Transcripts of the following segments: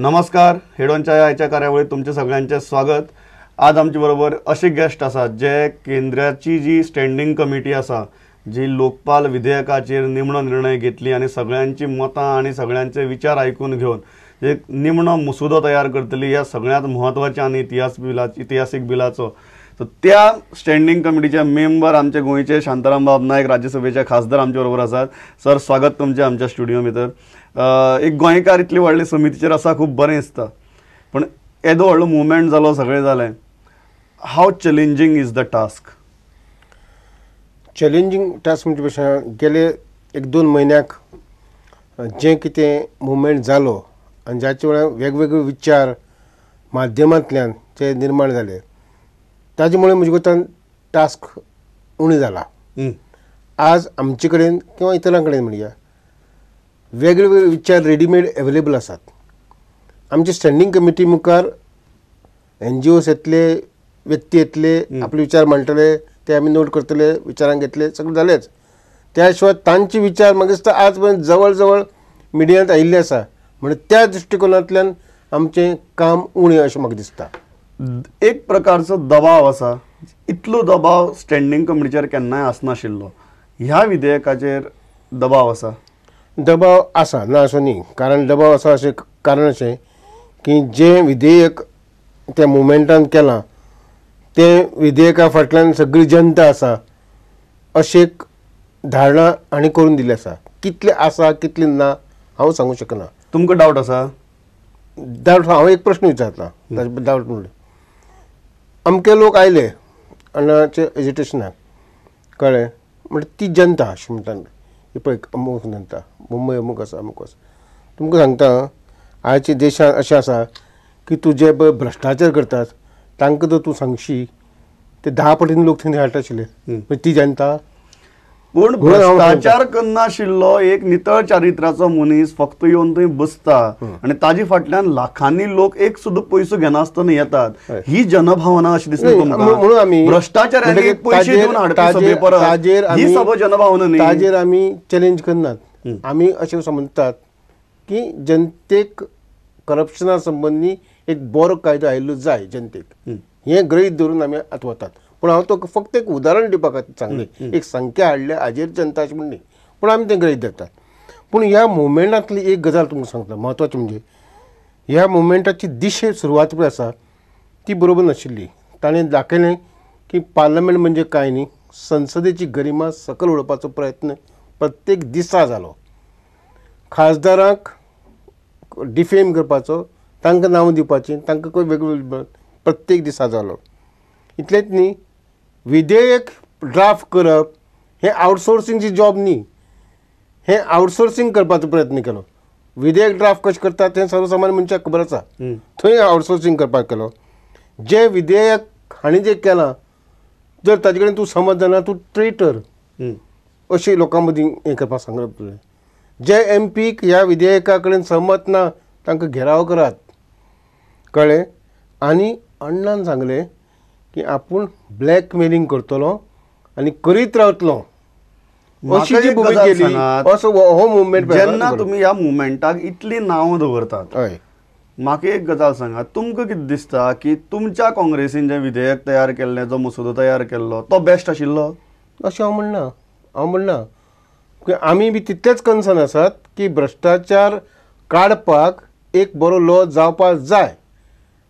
नमस्कार. हेडोनच्या आयच्या कार्यावळीत तुमचे सगळ्यांचे स्वागत. आज आमचे बरोबर असे गेस्ट आसात जे केंद्राची जी स्टँडिंग कमिटी आसा जी लोकपाल विधेयकाचेर निमणो निर्णय घेतली आणि सगळ्यांची मतां आणि सगळ्यांचे विचार आयकून घेवन एक निमणो मसुदो तयार करतली ह्या सगळ्यात म्हत्वाच्या आणि इतिहासीक बिलाचो. सो त्या स्टँडिंग कमिटीचे मेंबर आमचे गोंयचे शांताराम बाब नायक राज्यसभेचे खासदार आमचे बरोबर आसात. सर, स्वागत तुमचे आमच्या स्टुडिओ भितर. एक गोंयकार इतली व्हडली समितीचेर आसा, खूब बरें दिसता. पण येदो व्हडलो मुवमेंट जालो, सगळें जालें. How challenging is the task? Challenging task म्हणजे कशें, गेले 1-2 म्हयन्याक जे कितें मुवमेंट जालो आनी जाचे वेळार वेगवेगळे विचार माध्यमांतल्यान जे निर्माण जाले ताजे मुळे म्हजे कोतान टास्क उणी जाला. आज आमचे कडेन किंवा इतरां कडेन म्हणया वेगवेगळे विचार रेडीमेड अवेलेबल आसात. आमचे स्टँडिंग कमिटी मुखार NGOs येतले, व्यक्ती येतले, आपले विचार मांडटले, ते आमी नोट करतले, विचारांक घेतले, सगळें जालेंच. त्या शिवाय तांचे विचार म्हाका दिसता आज पर्यंत जवळ जवळ मिडियांत आयिल्ले आसा. म्हणजे त्या दृश्टिकोनांतल्यान आमचें काम उणें अशें म्हाका दिसता. एक प्रकारचो दबाव आसा. इतलो दबाव स्टँडिंग कमिटीचेर केन्नाय आसनाशिल्लो. ह्या विधेयकाचेर दबाव आसा? दबाव आसा, ना असो न्ही. कारण दबाव आसा अशें कारण अशें की जें विधेयक त्या मुवमेंटान केलां तें विधेयका फाटल्यान सगळी जनता आसा अशी एक धारणा आनी करून दिली आसा. कितले आसा कितले ना हांव सांगूंक शकना. तुमकां डावट आसा? डावट, हांव एक प्रश्न विचारता. डावट म्हणले अमके लोक आयले अन्नाचे एजिटेशनाक, कळ्ळें, म्हणजे ती जनता अशी म्हणटा पळय, अमूक जनता मुंबय अमूक आसा अमूक आसा. तुमकां सांगता आयच्या देशांत अशें आसा की तूं जे पळय भ्रश्टाचार करतात तांकां जर तूं सांगशी ते 10 पटीन लोक थंय हाडटा आशिल्ले. ती जनता. पूण भ्रश्टाचार करनाशिल्लो एक नितळ चारित्राचो मनीस फक्त येवन थंय बसता आनी ताजे फाटल्यान लाखांनी लोक एक सुद्दां पयसो घेनासतना येतात. ही जनभावना अशी दिसता म्हणून आमी भ्रष्टाचारांनी पयशे दिवन हाडपी सभे परस ही सगळी जनभावना न्ही. ताजेर आमी चॅलेंज करनात. आमी अशें समजतात की जनतेक करप्शना संबंदी एक बरो कायदो आयिल्लो जाय जनतेक, हें गृहीत धरून आमी आतां वतात. पूण हांव तो फक्त एक उदाहरण दिवपाक सांगलें, एक संख्या हाडल्या हाजेर जनता अशें म्हणली, पूण आमी तें गृहीत धरतात. पूण ह्या मुवमेंटांतली एक गजाल तुमकां सांगता म्हत्वाची, म्हणजे ह्या मुवमेंटाची दिशे सुरवात पळय आसा ती बरोबर नाशिल्ली. ताणें दाखयलें की पार्लमेंट म्हणजे कांय न्ही, संसदेची गरिमा सकयल उडोवपाचो प्रयत्न प्रत्येक दिसा जालो. खासदारांक डिफेम करपाचो, तांकां नांव दिवपाचें, तांकां वेगवेगळे प्रत्येक दिसा जालो. इतलेंच न्ही, विधेयक ड्राफ्ट करप हें आउटसोर्सिंगची जॉब न्ही, हें आउटसोर्सिंग करपाचो प्रयत्न केलो. विधेयक ड्राफ्ट कशें करतात हें सर्वसामान्य मनशाक खबर आसा, थंय आउटसोर्सिंग करपाक केलो. जें विधेयक हांणी जें केलां जर ताजे कडेन तूं समज जाना तूं ट्रेटर अशें लोकां मदीं हें करपाक सांगप. जे MPक ह्या विधेयका कडेन सहमत ना तांकां घेराव करात, कळ्ळें. आनी अण्णान सांगलें की आपूण ब्लॅकमेलिंग करतलो आनी करीत रावतलो अशी जी भुमिका केली. असो हो मुवमेंट. जेन्ना तुमी ह्या मुवमेंटाक इतली नांव दवरतात, हय, म्हाका एक गजाल सांगात, तुमकां कितें दिसता की तुमच्या काँग्रेसीन जें विधेयक तयार केल्लें, जो मसुदो तयार केल्लो तो बेस्ट आशिल्लो? अशें हांव म्हणना. आमी बी तितलेच कन्सर्न आसात की भ्रश्टाचार काडपाक एक बरो लॉ जावपाक जाय,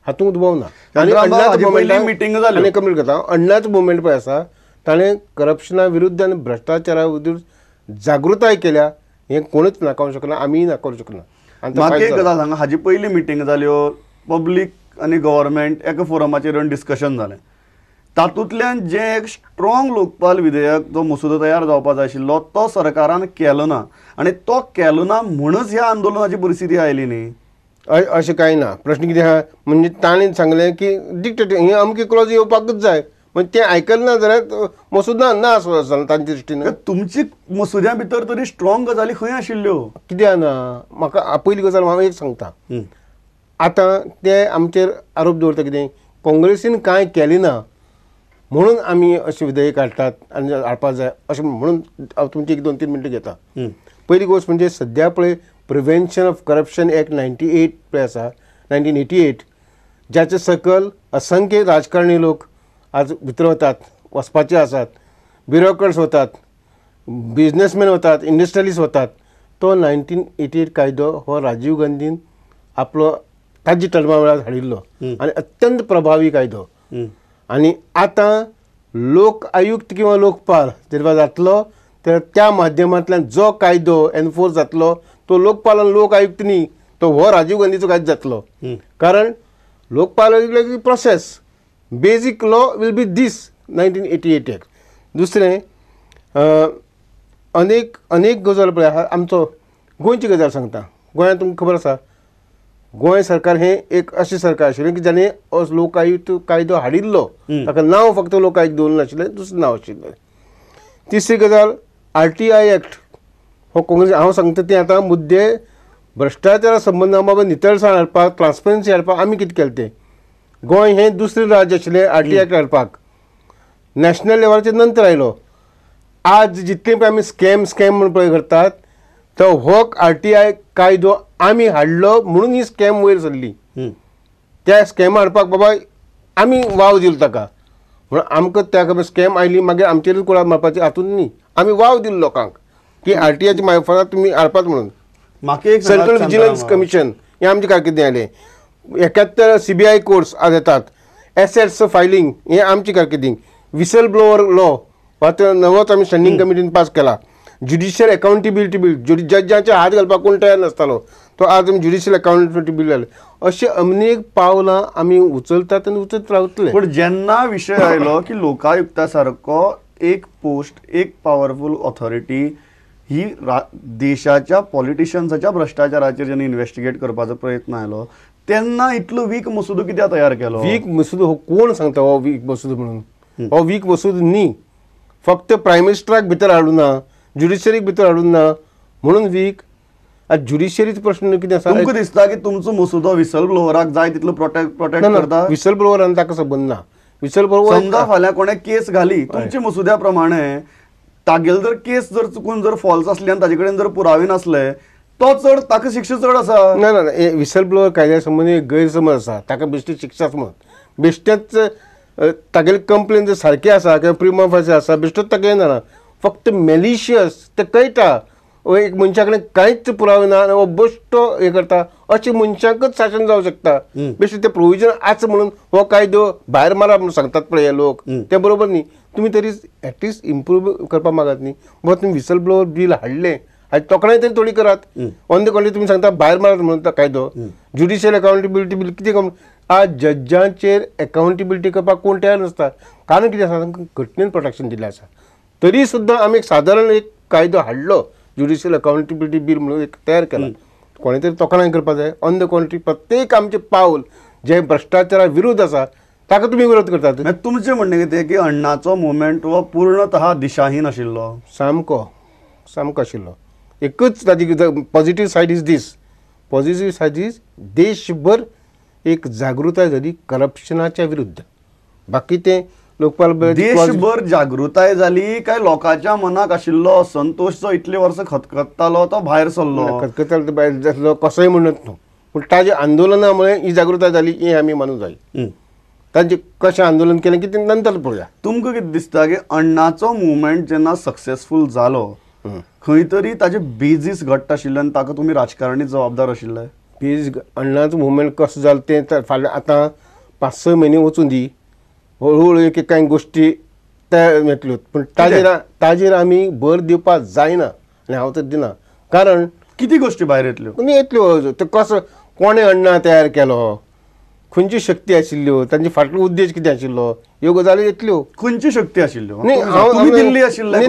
हातूंत दुबाव ना. आनी मिटींग जाली कंप्लीट करता. अण्णाचो मुवमेंट पळय आसा ताणें करप्शना विरुद्ध आनी भ्रश्टाचारा विरुद्ध जागृताय केल्या. हें कोणूच नाकारूंक शकना, आमीय नाकारूंक शकना. म्हाका एक गजाल सांगा, हाजी पयली मिटींग जाल्यो, पब्लीक आनी गव्हर्मेंट एका फोरमाचेर येवन डिस्कशन जालें. तातूंतल्यान जें एक स्ट्रॉंग लोकपाल विधेयक जो मसुदो तयार जावपाक जाय आशिल्लो तो सरकारान केलो ना, आनी तो केलो ना म्हणूनच ह्या आंदोलनाची परिस्थिती आयली न्ही. अशें कांय ना. प्रश्न कितें आहा म्हणजे ताणें सांगलें की डिक्टेटर ही अमकी क्लॉज येवपाकूच जाय, म्हणजे तें आयकलें ना जाल्यार मसुदो ना असो आसलो तांचे दृश्टीन. तुमची मसुद्या भितर तरी स्ट्रॉंग गजाली खंय आशिल्ल्यो? कित्याक ना, म्हाका पयली गजाल हांव एक सांगता. आतां ते आमचेर आरोप दवरता कितें काँग्रेसीन कांय केलें ना म्हणून आमी अशें विधेयक हाडटात आनी हाडपाक जाय अशें म्हणून हांव तुमची 1-2-3 मिनटां घेता. पयली गोश्ट म्हणजे सद्या पळय प्रिव्हेन्शन ऑफ करप्शन एक्ट 98 पळय आसा 1988, ज्याचे सकल असंख्य राजकारणी लोक आज भितर वतात, वचपाचे आसात, ब्युरोक्रेट्स वतात, बिझनेसमॅन वतात, इंडस्ट्रियलिस्ट वतात. तो 1988 कायदो हो राजीव गांधीन आपलो ताजी टर्मा वेळार हाडिल्लो आनी अत्यंत प्रभावी कायदो. आनी आतां लोक आयुक्त किंवा लोकपाल जेन्ना जातलो तर त्या माध्यमांतल्यान जो कायदो एनफोर्स जातलो तो लोकपाल आनी लोक आयुक्त न्ही, तो हो राजीव गांधीचो कायदो जातलो. कारण Lokpal process basic law will be this 1988 act. दुसरें अनेक गजाल पळय, आमचो गोंयची गजाल सांगता. गोंयांत तुमकां खबर आसा, गोंय सरकार हें एक अशें सरकार आशिल्लें की जाणें लोकायुक्त कायदो हाडिल्लो, ताका नांव फक्त लोकायुक्त दवरलें नाशिल्लें, दुसरें नांव आशिल्लें. तिसरी गजाल RTI एक्ट हो काँग्रेस, हांव सांगता तें आतां मुद्दे भ्रश्टाचारा संबंदान बाबा नितळसाण हाडपाक, ट्रान्सपरन्सी हाडपाक आमी कितें केलें तें. गोंय हें दुसरें राज्य आशिल्लें RTI एक्ट हाडपाक. नॅशनल लेवलाचेर नंतर आयलो. आज जितले पळय आमी स्कॅम म्हूण पळय करतात, तो हो RTI कायदो आमी हाडलो म्हणून ही स्कॅम वयर सरली. त्या स्कॅम हाडपाक बाबा आमी वाव दिलो ताका, म्हणून आमकां त्या स्कॅम आयली मागीर आमचेरूच कुळार मारपाची हातून न्ही, आमी वाव दिलो लोकांक की RTIच्या मार्फत तुमी हाडपात म्हणून. म्हाका एक सेंट्रल विजिलन्स कमिशन हें आमचे कारकिर्दीन आयलें. 71 CBI कोर्ट्स आज येतात. एसेट्स फायलिंग हें आमचे कारकिर्दीन. विसल ब्लोवर लॉ हो नवोच आमी स्टँडींग कमिटीन पास केला. ज्युडिशियल अकाउंटेबिलिटी बील, जजांचे हात घालपाक कोण तयार नासतालो, तो आज आमी ज्युडिशियल अकाउंटेबिलिटी बील घाले. अशें अनेक पावलां आमी उचलतात आनी उचलत रावतले. पण जेन्ना विशय आयलो की लोकायुक्ता सारको एक पोस्ट, एक पॉवरफुल ऑथॉरिटी ही देशाच्या पॉलिटिशियन्साच्या भ्रष्टाचाराचेर जेन्ना इन्व्हेस्टिगेट करपाचो प्रयत्न आयलो, तेन्ना इतलो वीक मसुदो कित्याक तयार केलो? वीक मसुदो हो कोण सांगता हो वीक मसुदो म्हणून? हो वीक मसुदो न्ही, फक्त प्रायम मिनिस्टराक भितर हाडूं ना, ज्युडिशरीक भितर हाडूं ना म्हणून वीक. आज ज्युडिशरीचो प्रश्न कितें आसा? तुमकां दिसता की तुमचो मसुदो विसल ब्लोवराक जाय तितलो प्रोटेक्ट करता? विसल ब्लोवर आनी ताका संबंद ना. विसल ब्लोवर समजा फाल्यां कोणें केस घाली तुमच्या मसुद्या प्रमाणे, तागेलो जर केस जर चुकून जर फॉल्स आसली आनी ताजे कडेन जर पुरावे नसले, तो चड ताका शिक्षा चड आसा? ना ना, विसल ब्लोवर कायद्या संबंदी गैरसमज आसा, ताका बेश्टी शिक्षा आसा म्हणून. बेश्टेच तागेले कंप्लेन जर सारकी आसा किंवा प्रिमा फासी आसा, बेश्टोच ताका येना. फक्त मेलिशियस ते कळटा, एक मनशा कडेन कांयच पुरावे ना आनी हो बेश्टो हे करता, अशें मनशांकच शासन जावं शकता. बेश्टे ते प्रोविजन आसा म्हणून हो कायदो भायर मारा म्हणून सांगतात पळय हे लोक, ते बरोबर न्ही. तुमी तरी एटलिस्ट इम्प्रूव करपाक मागात न्ही. बाबा तुमी विसल ब्लोवर बील हाडलें, तोखणाय तरी थोडी करात. ऑन द कॉन्ट्री तुमी सांगता भायर मारात म्हणून तो कायदो. ज्युडिशियल अकाउंटेबिलिटी बील कितें करून आज जजांचेर अकाउंटेबिलिटी करपाक कोण तयार नासता. कारण कितें आसा, तांकां घटनेन प्रोटेक्शन दिल्लें आसा. तरी सुद्दां आमी एक सादारण एक कायदो हाडलो, ज्युडिशियल अकाउंटेबिलिटी बील म्हणून एक तयार केला. कोणे तरी तोखणाय करपाक जाय. ऑन द कॉन्ट्री प्रत्येक आमचें पावल जे भ्रष्टाचारा विरोध आसा ताका तुमी विरोध करतात. तुमचें म्हणणें कितें की अण्णाचो मुवमेंट हो पूर्णतः दिशाहीन आशिल्लो? सामको आशिल्लो. एकच ताजी positive side is this. Positive side is देशभर एक जागृताय जाली करप्शनाच्या विरुद्ध. बाकी ते लोकपाल देशभर जागृताय जाली काय लोकांच्या मनाक आशिल्लो असंतोष जो इतले वर्स खतखत्तालो तो भायर सरलो? खतखतालो तो भायर सरलो कसोय म्हणत न्हू, पूण ताजे आंदोलनामुळे ही जागृताय जाली ही आमी मानूंक जाय. तांचे कशें आंदोलन केलें की ते नंतर पळोवया. तुमकां कितें दिसता की अण्णाचो मुवमेंट जेन्ना सक्सेसफूल जालो, खंय तरी ताजे बेजीस घट्ट आशिल्ले आनी ताका तुमी राजकारणी जबाबदार आशिल्ले? बेज अण्णाचो मुवमेंट कसो जालो तें फाल्यां आतां 5-6 म्हयने वचून दी, हळूहळू एक कांय गोश्टी तयार मेळटल्यो. पूण ताजेर आमी भर दिवपाक जायना आनी हांव तर दिना. कारण किती गोश्टी भायर येतल्यो? येतल्यो. ते कसो कोणें अण्णा तयार केलो, खंयची शक्ती आशिल्ल्यो, तांचे फाटलो उद्देश कितें आशिल्लो, ह्यो गजाली येतल्यो. खंयची शक्ती आशिल्ल्यो? तुम्ही दिल्ली आशिल्ले,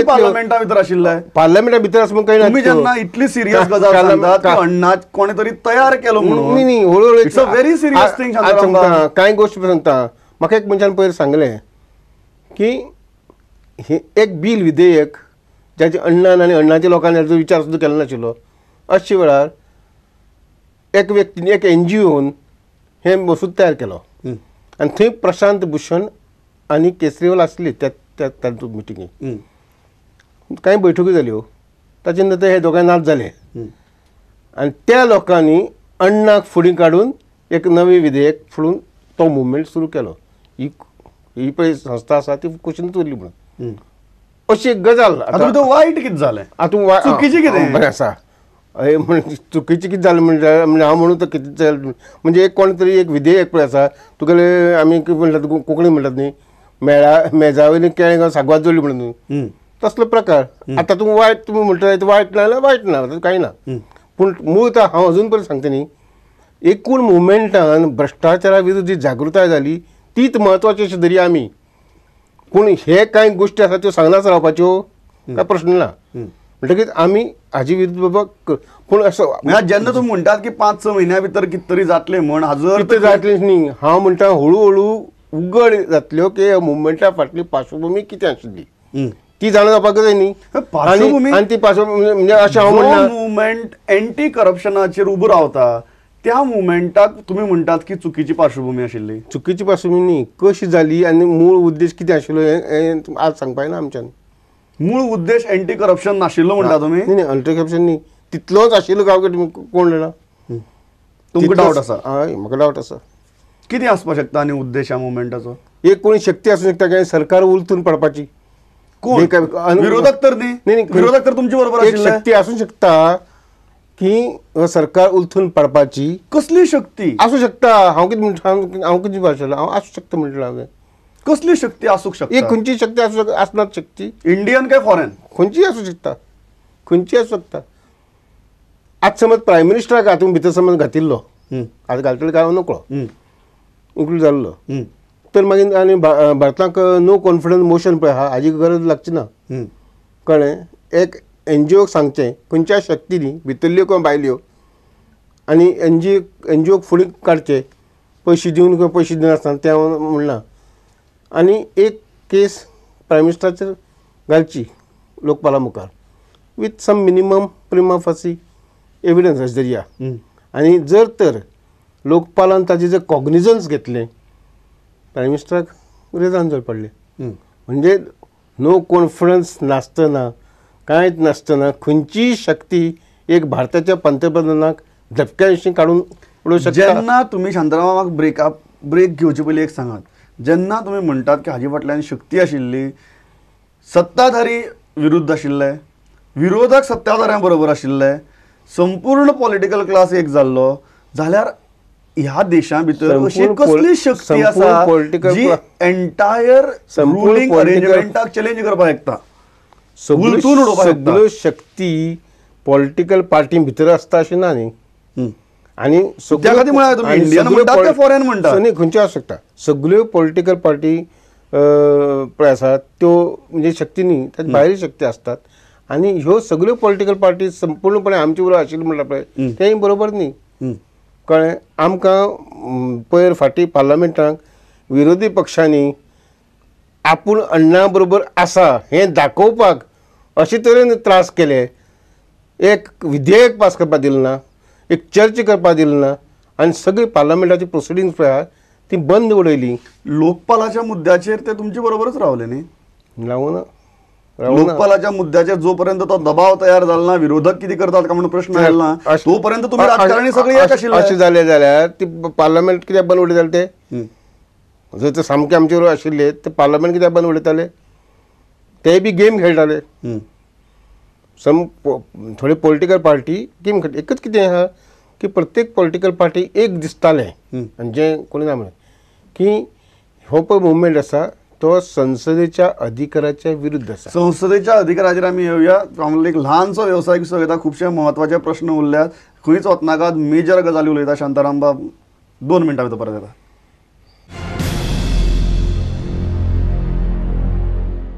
पार्लमेंटा भितर आशिल्ले. पार्लमेंटा भितर आसा म्हणून तुम्ही जेन्ना इतली सिरियस गजाल सांगतात की अण्णा कोणे तरी तयार केलो म्हणून, न्ही हळूहळू it's a very serious thing. सांगता कांय गोश्टी सांगता. म्हाका एक मनशान पयर सांगलें की हे एक बील विधेयक ज्याचे अण्णान आनी अण्णाच्या लोकांनी हाचो विचार सुद्दां केलो नाशिल्लो, अशे वेळार एक व्यक्तीन एक NGOन हे मसूद तयार केलो आनी थंय प्रशांत भूषण आनी केसरीवाल आसले त्या मिटिंगेक. कांय बैठको जाल्यो, ताचे नंतर हे दोगांय नाच जाले आनी त्या लोकांनी अण्णाक फुडें काडून एक नवी विधेयक फुडून तो मुवमेंट सुरू केलो. ही पळय संस्था आसा ती कुशीनच उरली म्हणून अशी एक गजाल. आता तो वायट कितें जालें आतां चुकीचें कितें? बरें आसा. चुकीचें कितें जालें म्हणजे हांव म्हणून तो कितें जालें म्हणजे एक कोण तरी एक विधेयक पळय आसा तुगेले आमी कितें म्हणटात कोंकणी म्हणटात न्ही मेजा वयली केळें सागवात जोडली म्हणून तसलो प्रकार. आतां तूं वायट तुमी म्हणटा वायट ना जाल्यार वायट ना कांय ना. पूण मूळ तर हांव अजून पर्यंत सांगता न्ही एकूण मुवमेंटान भ्रश्टाचारा विरुद्ध जी जागृताय जाली तीच म्हत्वाची अशी धरी आमी. पूण हे कांय गोश्टी आसा त्यो सांगनाच रावपाच्यो काय प्रश्न ना. म्हणटकीच आमी हाजे विरुद्ध बाबा पूण असो जेन्ना तुम्ही म्हणटात की 5-6 म्हयन्या भितर कितें तरी जातलें म्हण हाजर कितें जातलें न्ही हांव म्हणटा हळू उघड जातल्यो की ह्या मुवमेंटा फाटली पार्श्वभूमी कितें आशिल्ली ती जाणून जावपाक जाय न्ही. आनी ती पार्श्वभूमी म्हणजे अशें हांव म्हणना मुवमेंट एंटी करप्शनाचेर उबो रावता त्या मुवमेंटाक तुमी म्हणटात की चुकीची पार्श्वभूमी आशिल्ली. चुकीची पार्श्वभूमी न्ही कशी जाली आनी मूळ उद्देश कितें आशिल्लो हें आज सांगपाक ना आमच्यान. मूळ उद्देश एंटी करप्शन नाशिल्लो म्हणटा तुमी? न्ही एंटी करप्शन न्ही तितलोच आशिल्लो गांव कोण जाणा. तुमकां डावट आसा? हय म्हाका डावट आसा. कितें आसपाक शकता आनी उद्देश ह्या मुवमेंटाचो? एक कोणी शक्ती आसूं शकता काय सरकार उलथून पडपाची. कोण? विरोधक तर न्ही. विरोधक तर तुमचे बरोबर एक आशिल्ले. शक्ती आसूं शकता की सरकार उलथून पडपाची. कसली शक्ती आसूं शकता. हांव कितें म्हणटा हांव कितें भाशेलो हांव आसूं शकता म्हणटलो हांवें. कसली शक्ती आसूंक शकता? एक खंयची शक्ती आसनात शक्ती इंडियन काय फॉरेन? खंयची आसूं शकता. खंयची आसूं शकता. आज समज प्रायम मिनिस्टराक हातूंत भितर समज घातिल्लो आतां घालतलो काय नकळो इन्क्लूड जाल्लो तर मागीर आनी भारताक नो कॉन्फिडन्स मोशन पळय आहा हाजी गरज लागची ना. कळ्ळें. एक एनजीओक सांगचें खंयच्या शक्तींनी भितरल्यो किंवा भायल्यो आनी एनजीओक फुडें काडचें पयशे दिवन किंवा पयशे दिनासतना तें हांव म्हणना. आनी एक केस प्रायम मिनिस्टराचेर घालची लोकपाला मुखार विथ सम मिनिमम प्रिमा फासी एविडन्स अशें धरया. आनी जर तर लोकपालान ताजें जर कॉग्निजन्स घेतलें प्रायम मिनिस्टराक रेजान पडलें. म्हणजे नो कॉन्फिडन्स नासतना कांयच नासतना खंयचीय शक्ती एक भारताच्या पंतप्रधानाक धपक्याशी काडून उडोवंक शकता. जेन्ना तुमी शांतारामाक ब्रेक घेवचे पयलीं एक सांगात. जेन्ना तुमी म्हणटात की हाजे फाटल्यान शक्ती आशिल्ली सत्ताधारी विरुद्ध आशिल्ले विरोधक सत्ताधाऱ्यां बरोबर आशिल्ले संपूर्ण पॉलिटिकल क्लास एक जाल्लो जाल्यार ह्या देशा भितर अशी कसली शक्ती आसा जी एंटायर रुलिंग अरेंजमेंटाक चॅलेंज करपाक शकता उलटून उडोवपाक शकता. सगळ्यो शक्ती पॉलिटिकल पार्टी भितर आसता अशें ना न्ही. आनी इंडियन म्हणटात काय फॉरेन म्हणटात न्ही खंयच्यो आसूं शकता. सगळ्यो पॉलिटिकल पार्टी पळय आसात त्यो म्हणजे शक्ती न्ही त्यात भायली शक्ती आसतात. आनी ह्यो सगळ्यो पॉलिटिकल पार्टी संपूर्णपणे आमचे बरोबर आशिल्ल्यो म्हणटा पळय तेंय बरोबर न्ही. कळ्ळें. आमकां पयर फाटीं पार्लमेंटाक विरोधी पक्षांनी आपूण अण्णा बरोबर आसा हें दाखोवपाक अशे तरेन त्रास केले. एक विधेयक पास करपाक दिलें ना एक चर्चा करपाक दिलें ना आनी सगळी पार्लमेंटाची प्रोसिडींग्स पळय आहा ती बंद उडयली. लोकपालाच्या मुद्द्याचेर ते तुमचे बरोबरच रावले न्ही. रावना. लोकपालाच्या मुद्द्याचेर जोपर्यंत तो दबाव तयार जाला ना विरोधक कितें करतात काय म्हणून प्रश्न आयला ना तोपर्यंत तुम्ही राजकारणी सगळे एक आशिल्ले. अशें जालें जाल्यार ती पार्लमेंट कित्याक बंद उडयताले ते जर ते सामके आमचे बरोबर आशिल्ले ते पार्लमेंट कित्याक बंद उडयताले ते बी गेम खेळटाले. थोडी पॉलिटिकल पार्टी गेम खेळटा. एकच कितें आहा की प्रत्येक पॉलिटिकल पार्टी एक दिसतालें आनी जें कोणी ना म्हणलें की हो पळय मुवमेंट आसा तो संसदेच्या अधिकाराच्या विरुद्ध आसा. संसदेच्या अधिकाराचेर आमी येवया. आमकां एक ल्हानसो वेवसायीक सुविधा खुबशे महत्वाचे प्रश्न उरल्यात. खंयच वचनाकात मेजर गजाली उलयता शांताराम बाब 2 मिनटां भितर परत येता.